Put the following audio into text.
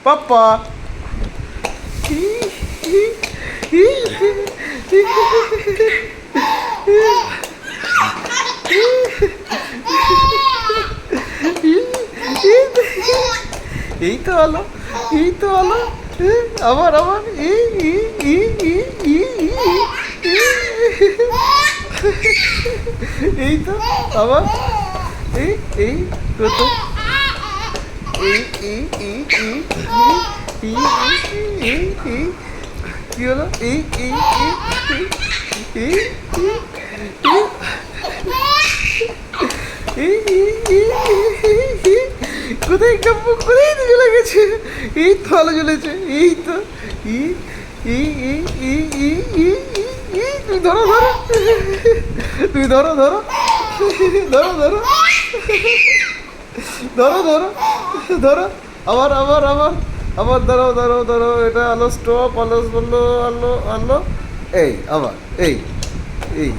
পাপ্পা। এই তো হলো, এই তো হলো। আবার আবার এই তো আবার এই এই কত এই এই এই এই এই এই কি হলো এই এই এই কোথায় কাব্য কোথায় চলে গেছে? এই তো আলো জ্বলেছে, এই তো তুমি ধরো ধরো, তুমি ধরো ধরো ধরো ধরো ধরো ধরো ধরো, আবার আবার আবার আবার ধরো ধরো ধরো, এটা আলো স্টপ, আলো বললো আলো আলো, এই আবার এই এই